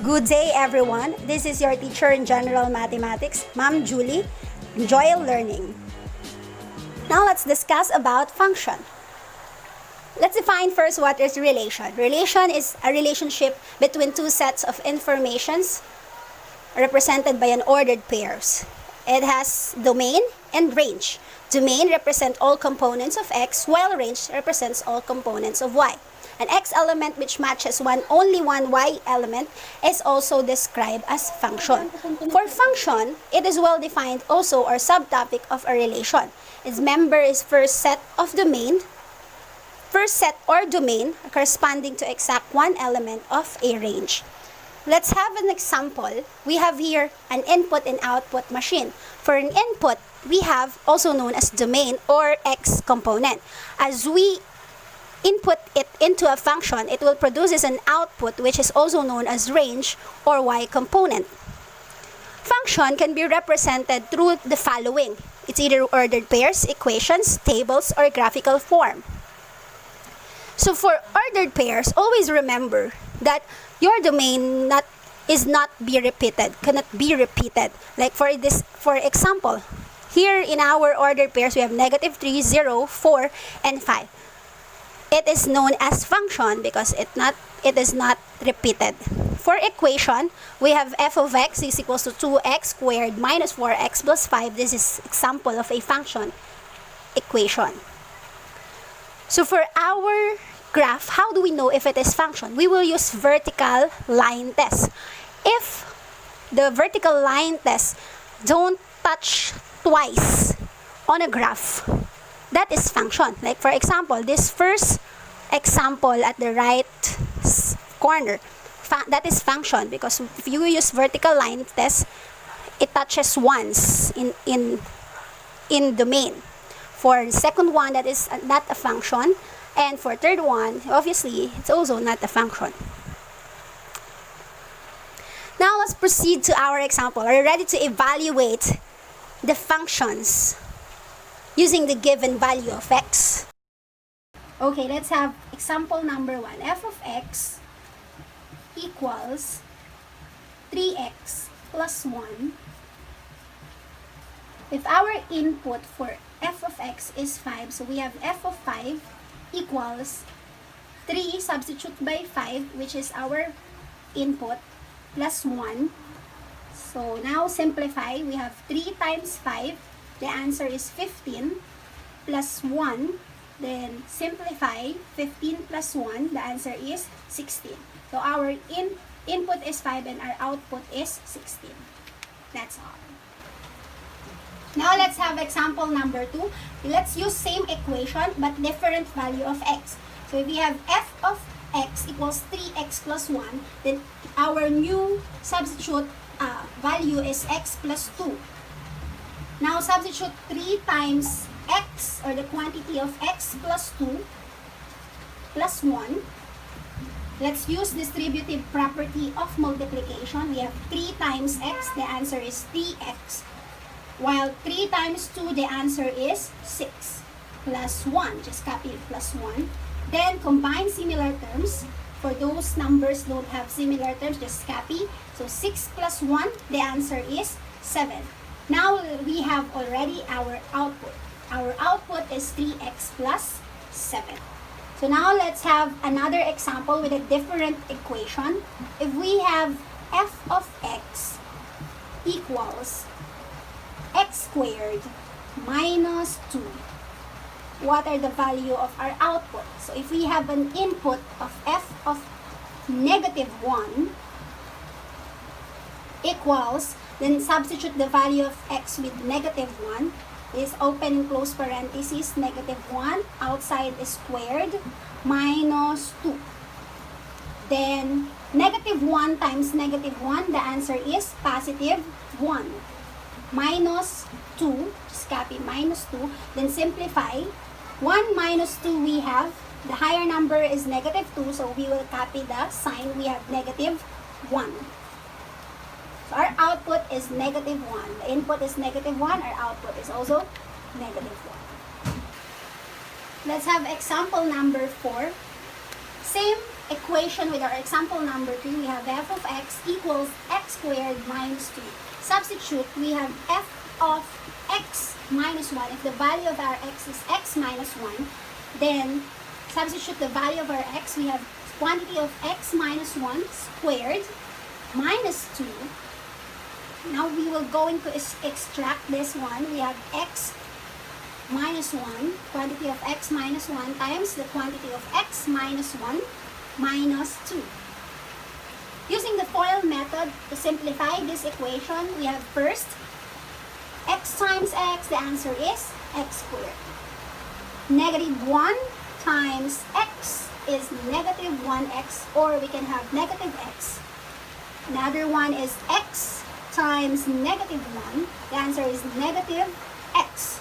Good day, everyone. This is your teacher in General Mathematics, Ma'am Julie. Enjoy learning. Now let's discuss about function. Let's define first what is relation. Relation is a relationship between two sets of informations represented by an ordered pairs. It has domain and range. Domain represents all components of x, while range represents all components of y. An x element which matches only one y element is also described as function. For function, it is well defined also or subtopic of a relation. Its member is first set of domain, first set or domain corresponding to exact one element of a range. Let's have an example. We have here an input and output machine. For an input, we have also known as domain or x component. As we input it into a function, it will produce an output which is also known as range or y component. Function can be represented through the following. It's either ordered pairs, equations, tables, or graphical form. So for ordered pairs, always remember that your domain cannot be repeated. Like for example, here in our ordered pairs, we have -3, 0, 4, and 5. It is known as function because it is not repeated. For equation, we have f of x is equals to 2x squared minus 4x plus 5. This is example of a function equation. So for our graph, how do we know if it is function? We will use vertical line test. If the vertical line test don't touch twice on a graph, that is function. Like for example, this first example at the right corner, that is function because if you use vertical line test, it touches once in domain. For the second one, that is not a function. And for third one, obviously, it's also not a function. Now let's proceed to our example. Are you ready to evaluate the functions using the given value of x? Okay, let's have example number 1. F of x equals 3x plus 1. If our input for f of x is 5, so we have f of 5 equals 3 substitute by 5, which is our input, plus 1. So now simplify. We have 3 times 5. The answer is 15 plus 1. Then simplify. 15 plus 1. The answer is 16. So our input is 5 and our output is 16. That's all. Now let's have example number 2. Let's use same equation but different value of x. So if we have f of x equals 3x plus 1, then our new substitute value is x plus 2. Now substitute 3 times x, or the quantity of x plus 2 plus 1. Let's use distributive property of multiplication. We have 3 times x, the answer is 3x. While 3 times 2, the answer is 6 plus 1. Just copy plus 1. Then combine similar terms. For those numbers don't have similar terms, just copy. So 6 plus 1, the answer is 7. Now we have already our output. Our output is 3x plus 7. So now let's have another example with a different equation. If we have f of x equals x squared minus 2, what are the value of our output? So if we have an input of f of -1 equals, then substitute the value of x with -1, is open and close parentheses, -1, outside is squared, minus 2. Then -1 times -1, the answer is positive 1. Minus 2, just copy minus 2, then simplify. 1 minus 2 we have, the higher number is -2, so we will copy the sign. We have -1. So our output is -1. The input is -1, our output is also -1. Let's have example number 4. Same equation with our example number 2, we have f of x equals x squared minus 2. Substitute, we have f of x minus 1. If the value of our x is x minus 1, then substitute the value of our x. We have quantity of x minus 1 squared minus 2. Now we will going to extract this one. We have x minus 1, quantity of x minus 1 times the quantity of x minus 1 minus 2. Using the FOIL method to simplify this equation, we have first x times x, the answer is x squared. Negative 1 times x is negative 1x, or we can have negative x. Another one is x times negative 1, the answer is negative x.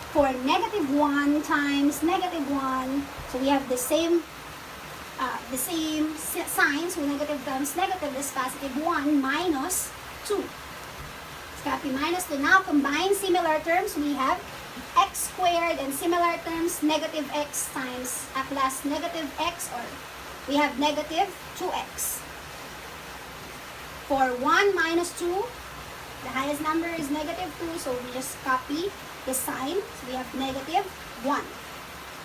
For negative 1 times negative 1, so we have the same signs. So negative times negative is positive 1 minus 2. Let's copy minus 2. Now combine similar terms. We have x squared, and similar terms negative x times plus negative x, or we have negative 2x. For 1 minus 2, the highest number is negative 2, so we just copy the sign. So we have negative 1.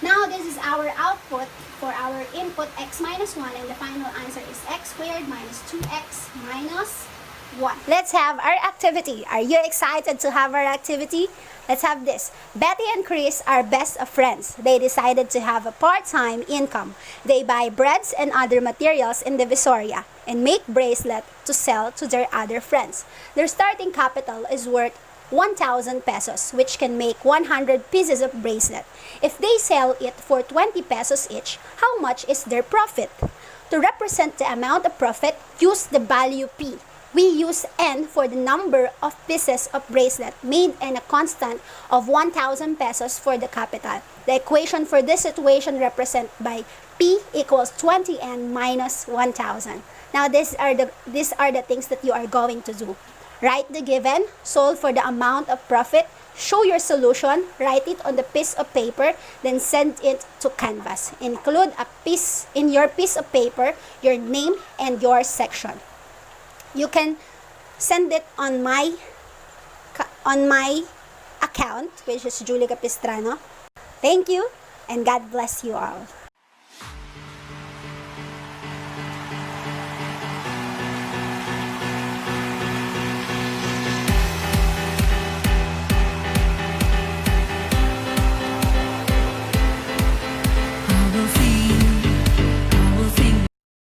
Now this is our output for our input x minus 1, and the final answer is x squared minus 2x minus 1. Let's have our activity. Are you excited to have our activity? Let's have this. Betty and Chris are best of friends. They decided to have a part-time income. They buy breads and other materials in Divisoria and make bracelet to sell to their other friends. Their starting capital is worth 1,000 pesos, which can make 100 pieces of bracelet. If they sell it for 20 pesos each, how much is their profit? To represent the amount of profit, use the value P. We use N for the number of pieces of bracelet made and a constant of 1,000 pesos for the capital. The equation for this situation represented by P equals 20N minus 1,000. Now these are the things that you are going to do. Write the given, solve for the amount of profit, show your solution, write it on the piece of paper, then send it to Canvas. Include in your piece of paper your name and your section. You can send it on my account, which is Julie Capistrano. Thank you, and God bless you all.